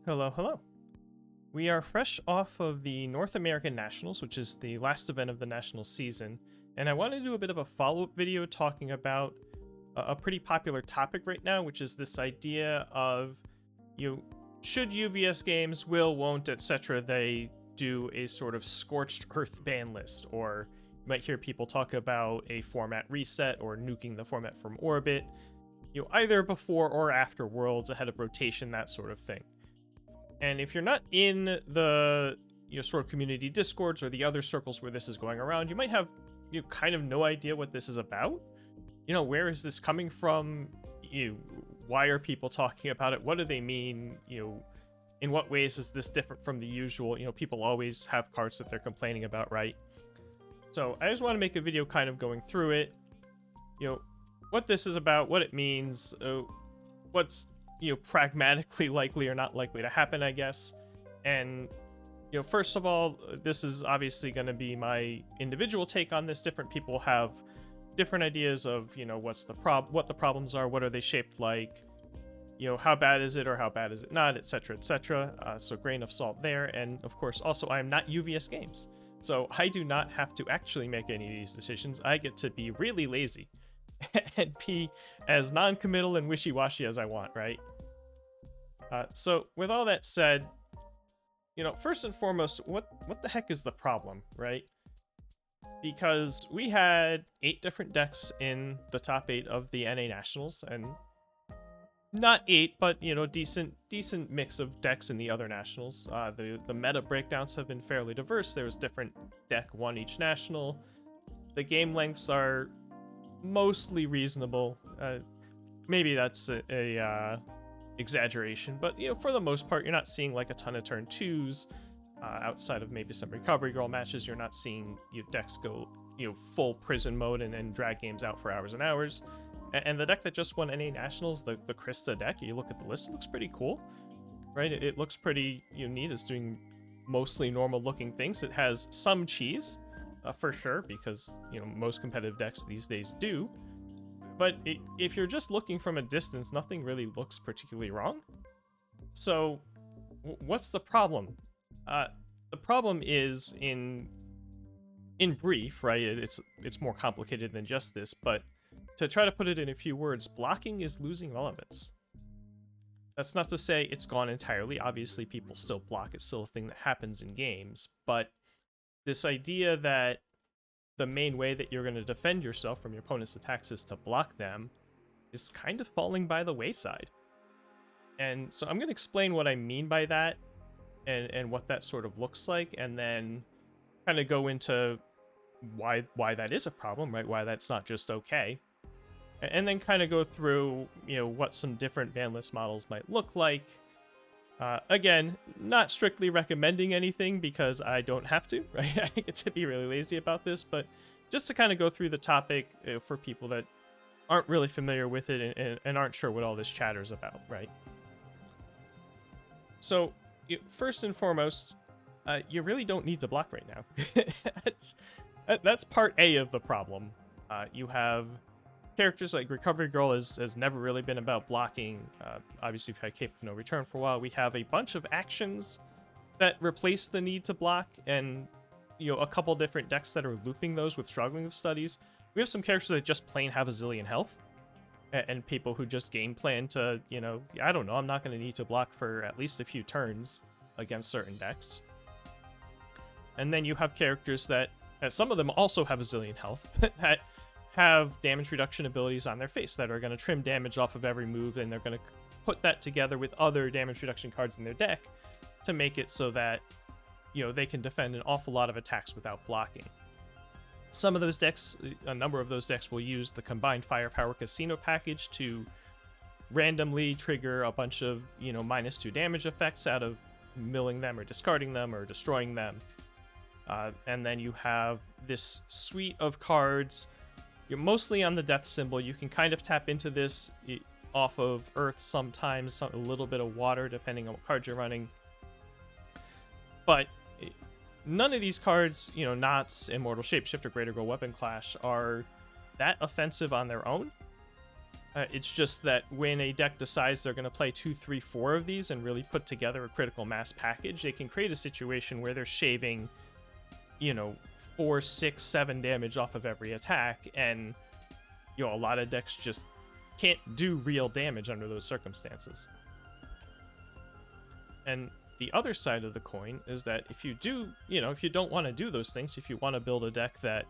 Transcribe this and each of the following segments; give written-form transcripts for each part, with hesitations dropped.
Hello, hello. We are fresh off of the North American Nationals, which is the last event of the national season, and I want to do a bit of a follow-up video talking about a pretty popular topic right now, which is this idea of, should UVS games, won't, etc., they do a sort of Scorched Earth ban list, or you might hear people talk about a format reset or nuking the format from orbit, either before or after Worlds, ahead of rotation, that sort of thing. And if you're not in the sort of community discords or the other circles where this is going around, you might have kind of no idea what this is about. Where is this coming from? Why are people talking about it? What do they mean? In what ways is this different from the usual? People always have cards that they're complaining about, right? So I just want to make a video kind of going through it. What this is about, what it means, what's pragmatically likely or not likely to happen, I guess. And first of all, this is obviously going to be my individual take on this. Different people have different ideas of what the problems are, what are they shaped like, how bad is it or how bad is it not, etc., etc. So grain of salt there. And of course, also, I am not UVS Games, so I do not have to actually make any of these decisions. I get to be really lazy and be as non-committal and wishy-washy as I want, right? So with all that said, first and foremost, what the heck is the problem, right? Because we had 8 different decks in the top 8 of the NA Nationals, and not 8, but decent mix of decks in the other nationals. The meta breakdowns have been fairly diverse. There was different deck one each national. The game lengths are mostly reasonable. Maybe that's a exaggeration, but for the most part, you're not seeing like a ton of turn 2s. Outside of maybe some recovery girl matches, you're not seeing decks go full prison mode and drag games out for hours and hours. And the deck that just won NA Nationals, the Krista deck, you look at the list, it looks pretty cool, right? It looks pretty neat. It's doing mostly normal looking things. It has some cheese, for sure, because most competitive decks these days do. But if you're just looking from a distance, nothing really looks particularly wrong. So what's the problem? The problem is in brief, right? It's more complicated than just this, but to try to put it in a few words, blocking is losing relevance. That's not to say it's gone entirely. Obviously, people still block. It's still a thing that happens in games, but this idea that the main way that you're going to defend yourself from your opponent's attacks is to block them is kind of falling by the wayside. And so I'm going to explain what I mean by that and what that sort of looks like, and then kind of go into why that is a problem, right? Why that's not just okay. And then kind of go through, what some different ban list models might look like. Again, not strictly recommending anything because I don't have to, right? I get to be really lazy about this, but just to kind of go through the topic for people that aren't really familiar with it and aren't sure what all this chatter's about, right? So, first and foremost, you really don't need to block right now. That's part A of the problem. You have characters like Recovery Girl has never really been about blocking. Obviously, we've had Cape of No Return for a while. We have a bunch of actions that replace the need to block, and a couple different decks that are looping those with Struggling with Studies. We have some characters that just plain have a zillion health, and people who just game plan to, I don't know, I'm not going to need to block for at least a few turns against certain decks. And then you have characters that some of them also have a zillion health, that have damage reduction abilities on their face that are going to trim damage off of every move, and they're going to put that together with other damage reduction cards in their deck to make it so that they can defend an awful lot of attacks without blocking. Some of those decks, a number of those decks, will use the combined Firepower Casino package to randomly trigger a bunch of -2 damage effects out of milling them or discarding them or destroying them. And then you have this suite of cards. You're mostly on the death symbol. You can kind of tap into this off of Earth sometimes, a little bit of water, depending on what cards you're running. But none of these cards, Knots, Immortal Shapeshifter, Greater Goal Weapon Clash, are that offensive on their own. It's just that when a deck decides they're going to play 2, 3, 4 of these and really put together a critical mass package, they can create a situation where they're shaving, 4, 6, 7 damage off of every attack, and a lot of decks just can't do real damage under those circumstances. And the other side of the coin is that if you do, if you don't want to do those things, if you want to build a deck that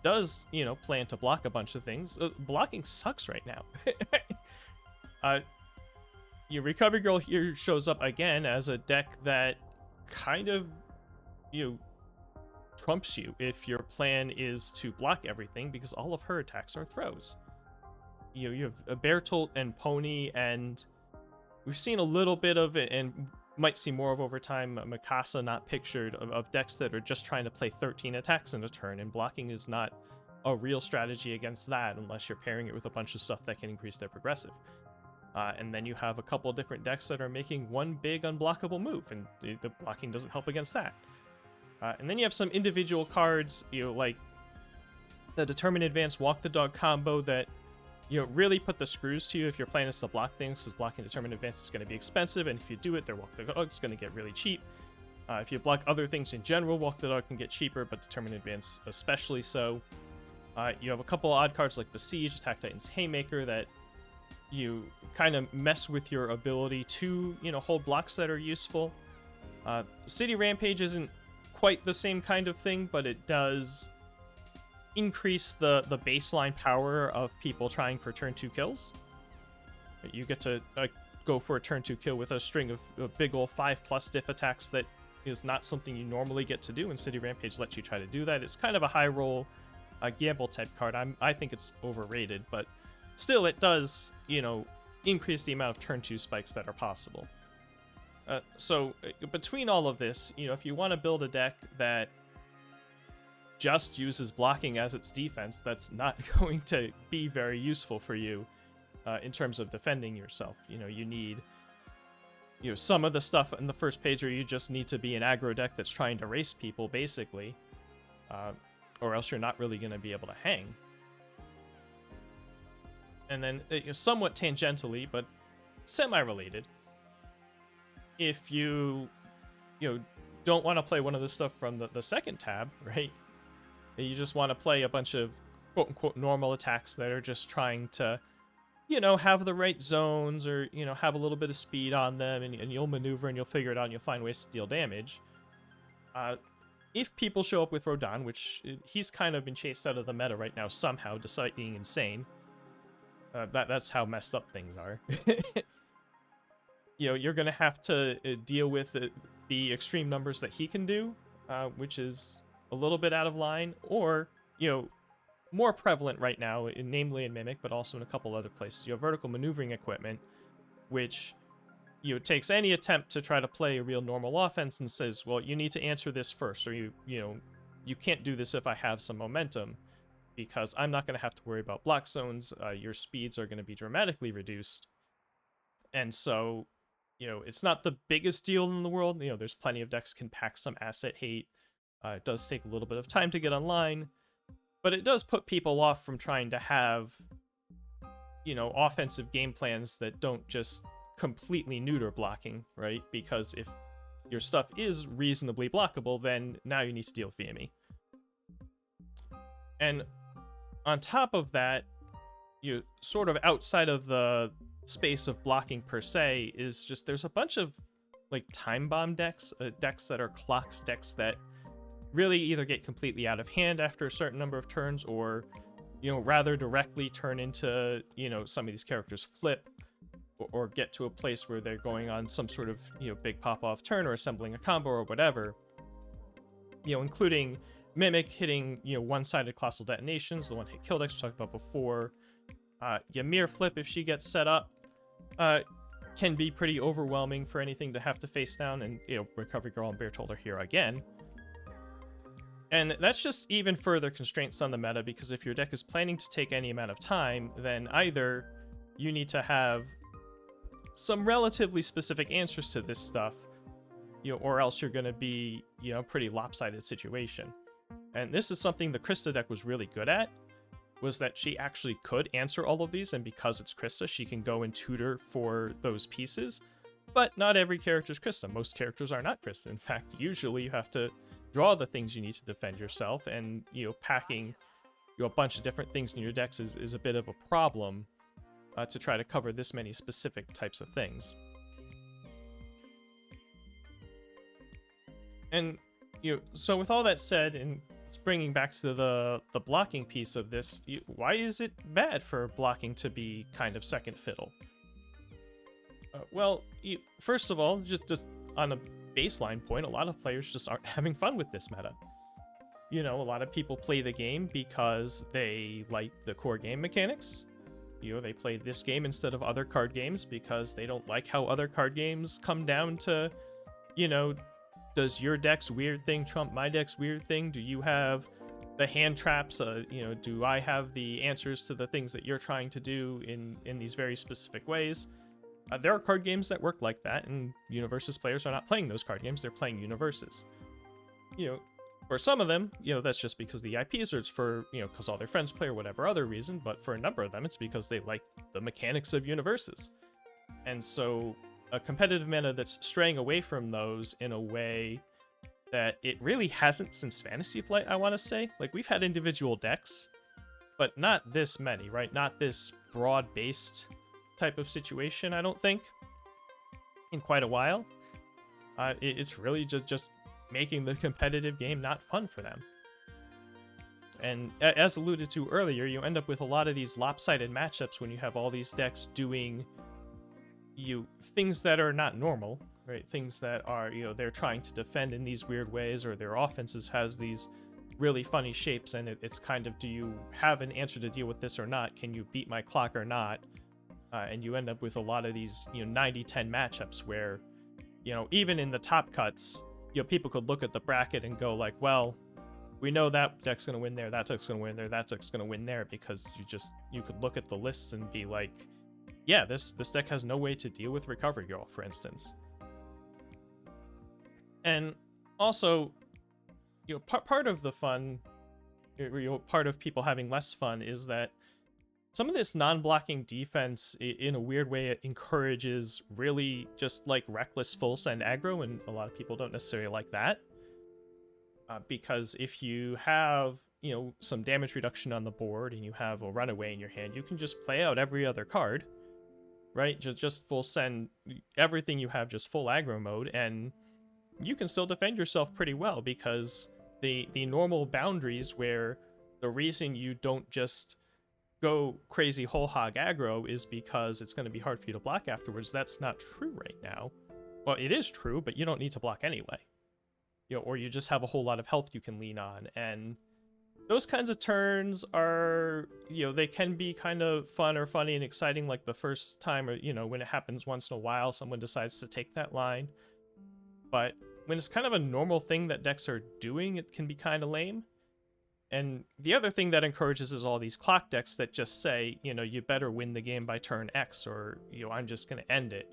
does, plan to block a bunch of things, blocking sucks right now. Your Recovery Girl here shows up again as a deck that kind of, trumps you if your plan is to block everything, because all of her attacks are throws. You have a Bertolt and Pony, and we've seen a little bit of it, and might see more of over time, Mikasa not pictured, of decks that are just trying to play 13 attacks in a turn, and blocking is not a real strategy against that unless you're pairing it with a bunch of stuff that can increase their progressive. And then you have a couple different decks that are making one big unblockable move, and the blocking doesn't help against that. And then you have some individual cards, like the Determined Advance Walk the Dog combo that really put the screws to you if your plan is to block things, because blocking Determined Advance is going to be expensive, and if you do it, their Walk the Dog is going to get really cheap. If you block other things in general, Walk the Dog can get cheaper, but Determined Advance especially so. You have a couple odd cards like Besiege, Attack Titan's Haymaker, that you kind of mess with your ability to, hold blocks that are useful. City Rampage isn't quite the same kind of thing, but it does increase the baseline power of people trying for turn 2 kills. You get to go for a turn 2 kill with a string of big ol' 5+ diff attacks that is not something you normally get to do, and City Rampage lets you try to do that. It's kind of a high roll gamble type card. I think it's overrated, but still it does, increase the amount of turn 2 spikes that are possible. So between all of this, if you want to build a deck that just uses blocking as its defense, that's not going to be very useful for you in terms of defending yourself. You need some of the stuff in the first page where you just need to be an aggro deck that's trying to race people, basically, or else you're not really going to be able to hang. And then, somewhat tangentially, but semi-related, if you don't want to play one of the stuff from the second tab, right? You just want to play a bunch of quote-unquote normal attacks that are just trying to, have the right zones, or, have a little bit of speed on them, and you'll maneuver and you'll figure it out and you'll find ways to deal damage. If people show up with Rodon, which he's kind of been chased out of the meta right now somehow, despite being insane, that's how messed up things are. You're going to have to deal with the extreme numbers that he can do, which is a little bit out of line, or, more prevalent right now, namely in Mimic, but also in a couple other places. You have vertical maneuvering equipment, which, takes any attempt to try to play a real normal offense and says, well, you need to answer this first, or you can't do this if I have some momentum, because I'm not going to have to worry about block zones. Your speeds are going to be dramatically reduced. And so, it's not the biggest deal in the world. There's plenty of decks can pack some asset hate. It does take a little bit of time to get online, but it does put people off from trying to have, offensive game plans that don't just completely neuter blocking, right? Because if your stuff is reasonably blockable, then now you need to deal with VME. And on top of that, you sort of outside of the space of blocking per se, is just there's a bunch of like time bomb decks, decks that are clocks, decks that really either get completely out of hand after a certain number of turns, or rather directly turn into some of these characters flip, or get to a place where they're going on some sort of big pop off turn, or assembling a combo or whatever, including Mimic hitting one-sided colossal detonations, the one hit kill decks we talked about before. Ymir flip, if she gets set up, can be pretty overwhelming for anything to have to face down, and Recovery Girl and Bertolt are here again. And that's just even further constraints on the meta, because if your deck is planning to take any amount of time, then either you need to have some relatively specific answers to this stuff, or else you're going to be, a pretty lopsided situation. And this is something the Krista deck was really good at, was that she actually could answer all of these, and because it's Krista, she can go and tutor for those pieces. But not every character is Krista. Most characters are not Krista. In fact, usually you have to draw the things you need to defend yourself, and packing a bunch of different things in your decks is a bit of a problem to try to cover this many specific types of things. And so with all that said, and bringing back to the blocking piece of this, why is it bad for blocking to be kind of second fiddle? Well, first of all, just on a baseline point, a lot of players just aren't having fun with this meta. A lot of people play the game because they like the core game mechanics. They play this game instead of other card games because they don't like how other card games come down to, does your deck's weird thing trump my deck's weird thing? Do you have the hand traps? Do I have the answers to the things that you're trying to do in these very specific ways? There are card games that work like that, and Universus players are not playing those card games. They're playing Universus. For some of them, that's just because the IPs, or it's for, because all their friends play or whatever other reason, but for a number of them, it's because they like the mechanics of Universus. And so a competitive meta that's straying away from those in a way that it really hasn't since Fantasy Flight, I want to say. Like, we've had individual decks, but not this many, right? Not this broad-based type of situation, I don't think, in quite a while. It's really just making the competitive game not fun for them. And as alluded to earlier, you end up with a lot of these lopsided matchups when you have all these decks doing things that are not normal, right? Things that are, they're trying to defend in these weird ways, or their offenses has these really funny shapes, and it's kind of, do you have an answer to deal with this or not? Can you beat my clock or not? And you end up with a lot of these 90-10 matchups where even in the top cuts, people could look at the bracket and go like, well, we know that deck's going to win there, that deck's going to win there, that deck's going to win there, because you could look at the lists and be like, yeah, this deck has no way to deal with Recovery Girl, for instance. And also, part of the fun, part of people having less fun is that some of this non-blocking defense, in a weird way, it encourages really just like reckless full send aggro, and a lot of people don't necessarily like that. Because if you have, some damage reduction on the board and you have a runaway in your hand, you can just play out every other card, right? Just full send everything you have, just full aggro mode, and you can still defend yourself pretty well, because the normal boundaries where the reason you don't just go crazy whole hog aggro is because it's going to be hard for you to block afterwards. That's not true right now. Well, it is true, but you don't need to block anyway. Or you just have a whole lot of health you can lean on. And those kinds of turns are, they can be kind of fun or funny and exciting, like the first time, or, when it happens once in a while, someone decides to take that line. But when it's kind of a normal thing that decks are doing, it can be kind of lame. And the other thing that encourages is all these clock decks that just say, you better win the game by turn X, or, I'm just going to end it.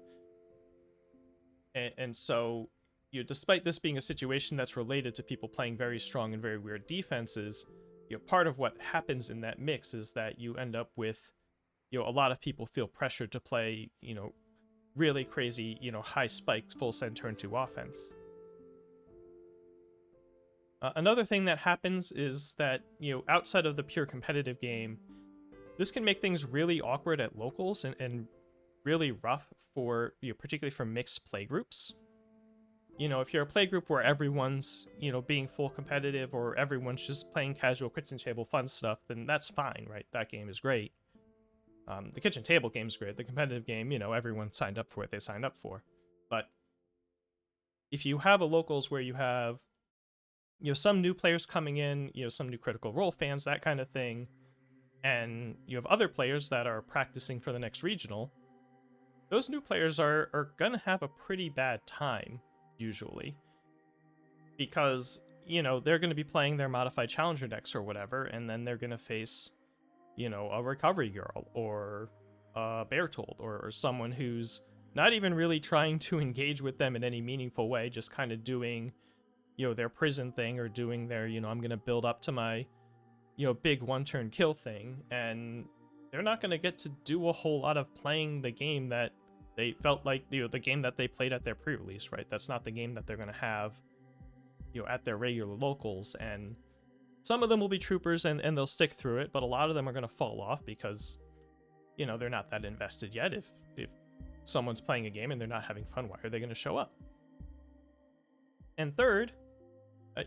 And so, despite this being a situation that's related to people playing very strong and very weird defenses, part of what happens in that mix is that you end up with, a lot of people feel pressured to play, really crazy, high spikes, full send turn 2 offense. Another thing that happens is that, outside of the pure competitive game, this can make things really awkward at locals and really rough for, particularly for mixed play groups. If you're a play group where everyone's, being full competitive, or everyone's just playing casual kitchen table fun stuff, then that's fine, right? That game is great. The kitchen table game's great. The competitive game, everyone signed up for what they signed up for. But if you have a locals where you have, some new players coming in, some new Critical Role fans, that kind of thing, and you have other players that are practicing for the next regional, those new players are gonna have a pretty bad time, usually. Because, they're gonna be playing their modified challenger decks or whatever, and then they're gonna face, a Recovery Girl, or a Beartold, or someone who's not even really trying to engage with them in any meaningful way, just kind of doing their prison thing, or doing their, I'm going to build up to my, big one-turn kill thing, and they're not going to get to do a whole lot of playing the game that they felt like, the game that they played at their pre-release, right? That's not the game that they're going to have, at their regular locals. And some of them will be troopers and they'll stick through it, but a lot of them are going to fall off because, they're not that invested yet. If someone's playing a game and they're not having fun, why are they going to show up? And third,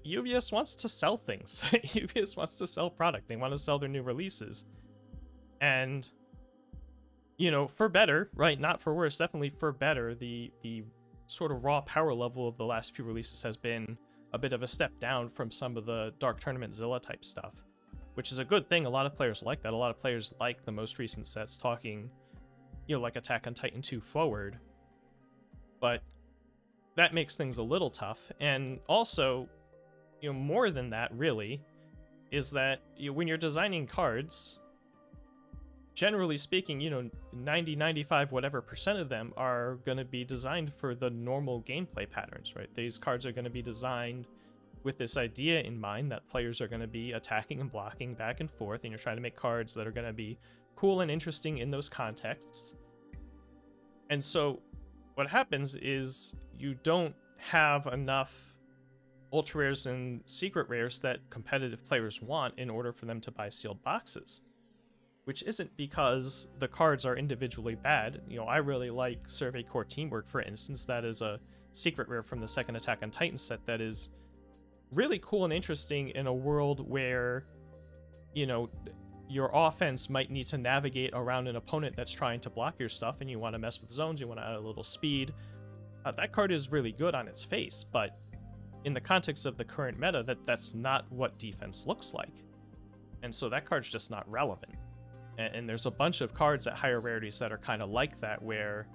UVS wants to sell things. UVS wants to sell product. They want to sell their new releases. And, for better, right? Not for worse, definitely for better, the sort of raw power level of the last few releases has been a bit of a step down from some of the Dark Tournament Zilla type stuff, which is a good thing. A lot of players like that. A lot of players like the most recent sets, talking, like Attack on Titan 2 forward. But that makes things a little tough. And also, more than that, really, is that when you're designing cards, generally speaking, 90, 95, whatever percent of them are going to be designed for the normal gameplay patterns, right? These cards are going to be designed with this idea in mind that players are going to be attacking and blocking back and forth, and you're trying to make cards that are going to be cool and interesting in those contexts. And so what happens is you don't have enough ultra rares and secret rares that competitive players want in order for them to buy sealed boxes. Which isn't because the cards are individually bad. I really like Survey Corps Teamwork, for instance. That is a secret rare from the second Attack on Titan set that is really cool and interesting in a world where, your offense might need to navigate around an opponent that's trying to block your stuff, and you want to mess with zones, you want to add a little speed. That card is really good on its face, but in the context of the current meta, that's not what defense looks like. And so that card's just not relevant. And there's a bunch of cards at higher rarities that are kind of like that, where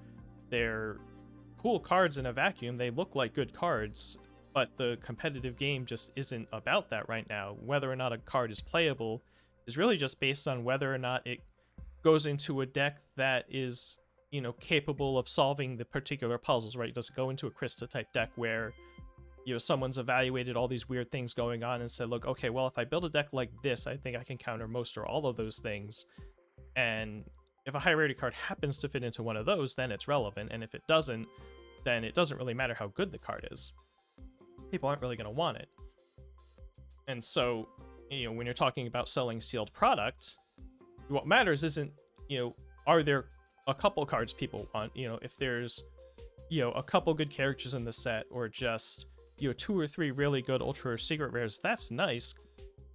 they're cool cards in a vacuum. They look like good cards, but the competitive game just isn't about that right now. Whether or not a card is playable is really just based on whether or not it goes into a deck that is, capable of solving the particular puzzles, right? Does it go into a Krista type deck where, someone's evaluated all these weird things going on and said, look, okay, well, if I build a deck like this, I think I can counter most or all of those things. And if a high rarity card happens to fit into one of those, then it's relevant. And if it doesn't, then it doesn't really matter how good the card is. People aren't really going to want it. And so, when you're talking about selling sealed product, what matters isn't, are there a couple cards people want? If there's, a couple good characters in the set, or just, 2 or 3 really good ultra rare secret rares, that's nice.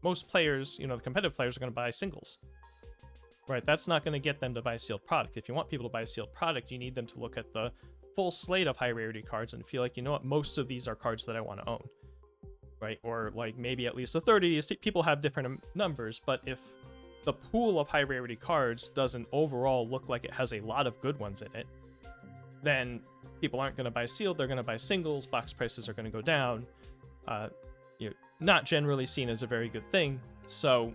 Most players, the competitive players, are going to buy singles. Right, that's not going to get them to buy sealed product. If you want people to buy sealed product, you need them to look at the full slate of high rarity cards and feel like, most of these are cards that I want to own. Right, or like maybe at least a third of these. People have different numbers, but if the pool of high rarity cards doesn't overall look like it has a lot of good ones in it, then people aren't going to buy sealed. They're going to buy singles. Box prices are going to go down. Not generally seen as a very good thing. So,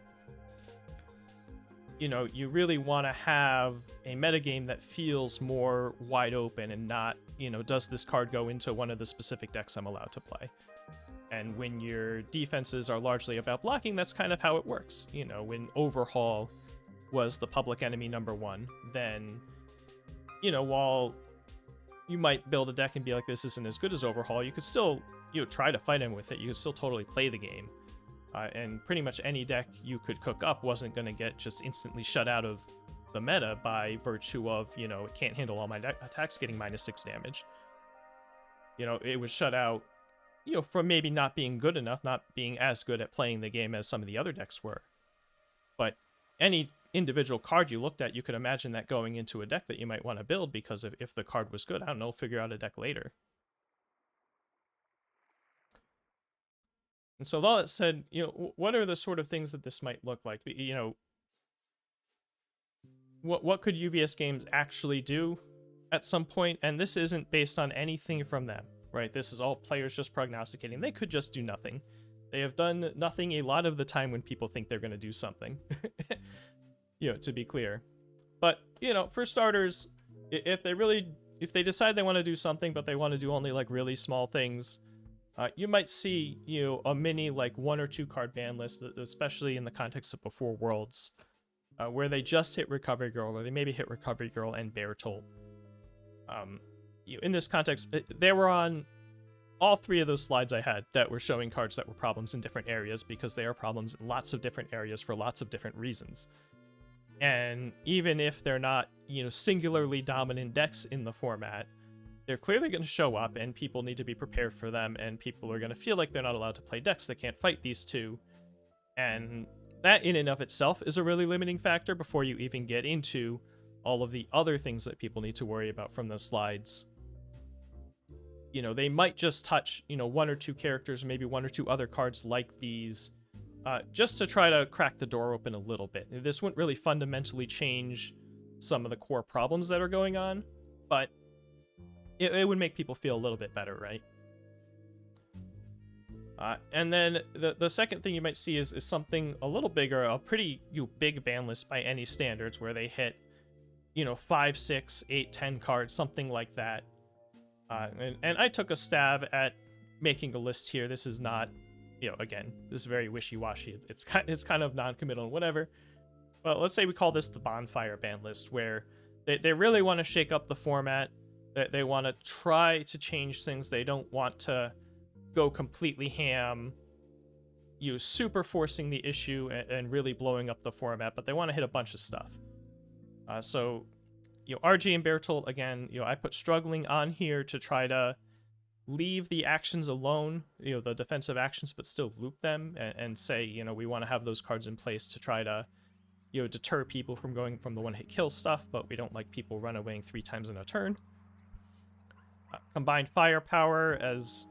you really want to have a metagame that feels more wide open and not, does this card go into one of the specific decks I'm allowed to play? And when your defenses are largely about blocking, that's kind of how it works. When Overhaul was the public enemy #1, then, while you might build a deck and be like, this isn't as good as Overhaul, you could still, try to fight him with it. You could still totally play the game. And pretty much any deck you could cook up wasn't going to get just instantly shut out of the meta by virtue of, it can't handle all my attacks getting -6 damage. It was shut out, from maybe not being good enough, not being as good at playing the game as some of the other decks were. But any individual card you looked at, you could imagine that going into a deck that you might want to build, because if the card was good, I don't know, figure out a deck later. And so with all that said, what are the sort of things that this might look like? What could UVS games actually do at some point? And this isn't based on anything from them, right? This is all players just prognosticating. They could just do nothing. They have done nothing a lot of the time when people think they're going to do something, to be clear. But, for starters, if they decide they want to do something, but they want to do only like really small things, You might see, a mini like 1 or 2 card ban list, especially in the context of Before Worlds, where they just hit Recovery Girl, or they maybe hit Recovery Girl and Bertolt. In this context, they were on all 3 of those slides I had that were showing cards that were problems in different areas, because they are problems in lots of different areas for lots of different reasons. And even if they're not, singularly dominant decks in the format, they're clearly going to show up, and people need to be prepared for them, and people are going to feel like they're not allowed to play decks that can't fight these 2. And that in and of itself is a really limiting factor before you even get into all of the other things that people need to worry about from the slides. They might just touch, 1 or 2 characters, maybe 1 or 2 other cards like these, just to try to crack the door open a little bit. This wouldn't really fundamentally change some of the core problems that are going on, but it would make people feel a little bit better, right? And then the second thing you might see is something a little bigger, a pretty big ban list by any standards, where they hit 5, 6, 8, 10 cards, something like that. And I took a stab at making a list here. This is not, again, this is very wishy-washy. It's kind of non-committal and whatever. But let's say we call this the bonfire ban list, where they really want to shake up the format. They want to try to change things. They don't want to go completely ham, super forcing the issue and really blowing up the format, but they want to hit a bunch of stuff. So RG and Bertolt, again, I put struggling on here to try to leave the actions alone, the defensive actions, but still loop them and say, we want to have those cards in place to try to, deter people from going from the one-hit kill stuff, but we don't like people run away 3 times in a turn. Combined Firepower, as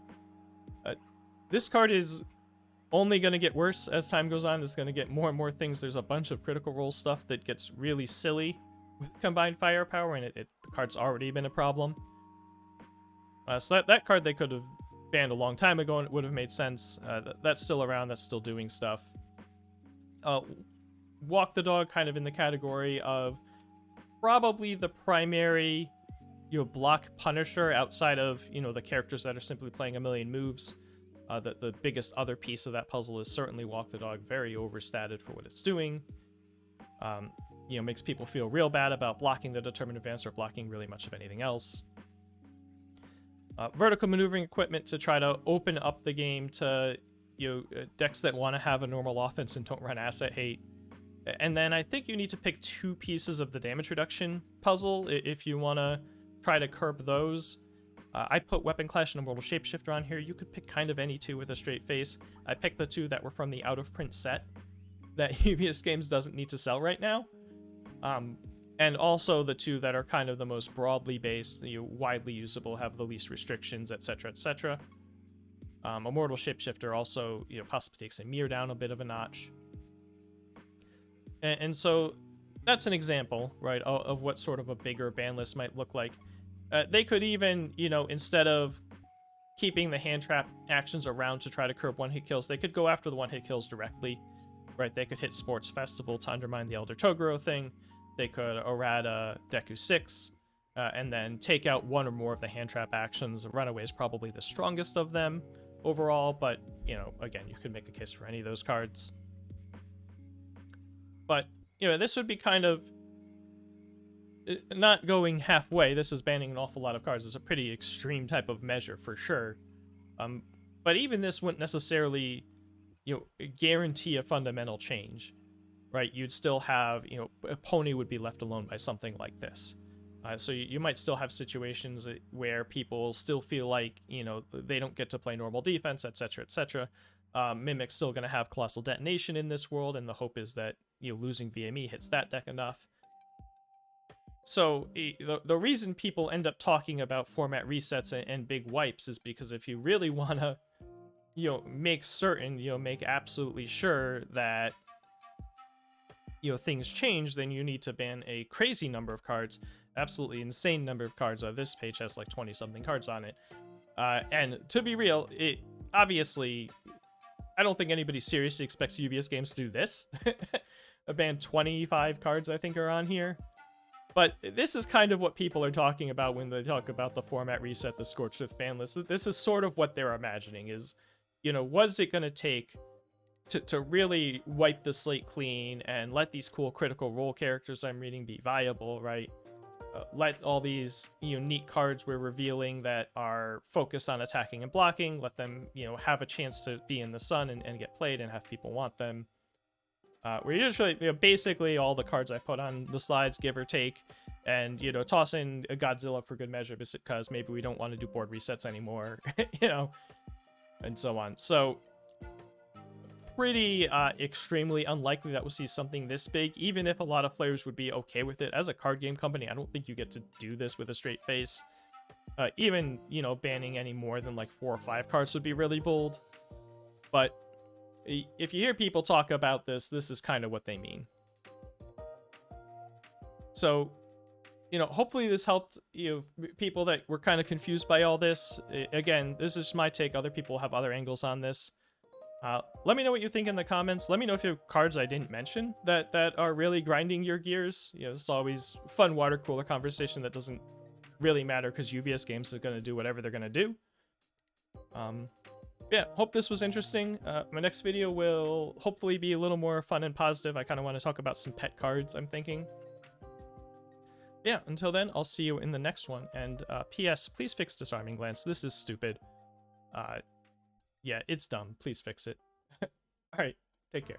this card is only going to get worse as time goes on. It's going to get more and more things. There's a bunch of Critical Role stuff that gets really silly with Combined Firepower, and the card's already been a problem. So that card they could have banned a long time ago, and it would have made sense. That's still around. That's still doing stuff. Walk the Dog, kind of in the category of probably the primary block punisher outside of the characters that are simply playing a million moves. The biggest other piece of that puzzle is certainly Walk the Dog, very overstated for what it's doing. Makes people feel real bad about blocking the Determined Advance or blocking really much of anything else. Vertical maneuvering equipment to try to open up the game to decks that want to have a normal offense and don't run asset hate. And then I think you need to pick 2 pieces of the damage reduction puzzle if you want to try to curb those. I put Weapon Clash and Immortal Shapeshifter on here. You could pick kind of any 2 with a straight face. I picked the 2 that were from the out-of-print set that UVS Games doesn't need to sell right now. And also the 2 that are kind of the most broadly based, widely usable, have the least restrictions, etc., etc. Immortal Shapeshifter also, possibly takes Emir down a bit of a notch. And so that's an example, right, of what sort of a bigger ban list might look like. They could even, instead of keeping the hand trap actions around to try to curb one-hit kills, they could go after the one-hit kills directly, right? They could hit Sports Festival to undermine the Elder Toguro thing. They could errata Deku 6, and then take out 1 or more of the hand trap actions. Runaway is probably the strongest of them overall, but, again, you could make a case for any of those cards. But, this would be kind of not going halfway. This is banning an awful lot of cards. It's a pretty extreme type of measure for sure. But even this wouldn't necessarily, guarantee a fundamental change, right? You'd still have, a Pony would be left alone by something like this. So you might still have situations where people still feel like, they don't get to play normal defense, etc., etc. Mimic's still going to have Colossal Detonation in this world, and the hope is that, losing VME hits that deck enough. So the reason people end up talking about format resets and big wipes is because if you really want to, make certain, make absolutely sure that, things change, then you need to ban a crazy number of cards, absolutely insane number of cards. This page has like 20-something cards on it. And to be real, it obviously, I don't think anybody seriously expects UVS Games to do this. A ban 25 cards, I think, are on here. But this is kind of what people are talking about when they talk about the format reset, the Scorched Earth ban list. This is sort of what they're imagining is, you know, what is it going to take to really wipe the slate clean and let these cool critical role characters I'm reading be viable, right? Let all these unique cards we're revealing that are focused on attacking and blocking, let them, you know, have a chance to be in the sun and get played and have people want them. We're usually, you know, basically all the cards I put on the slides, give or take, and, you know, toss in a Godzilla for good measure because maybe we don't want to do board resets anymore, you know, and so on. So pretty extremely unlikely that we'll see something this big, even if a lot of players would be okay with it. As a card game company, I don't think you get to do this with a straight face. Even, you know, banning any more than like 4 or 5 cards would be really bold. But if you hear people talk about this, this is kind of what they mean. So, you know, hopefully this helped, you know, people that were kind of confused by all this. Again, this is my take. Other people have other angles on this. Let me know what you think in the comments. Let me know if you have cards I didn't mention that are really grinding your gears. You know, it's always fun water cooler conversation that doesn't really matter because UVS Games is going to do whatever they're going to do. Yeah, hope this was interesting. My next video will hopefully be a little more fun and positive. I kind of want to talk about some pet cards, I'm thinking. Yeah, until then, I'll see you in the next one. And P.S., please fix Disarming Glance. This is stupid. Yeah, it's dumb. Please fix it. All right, take care.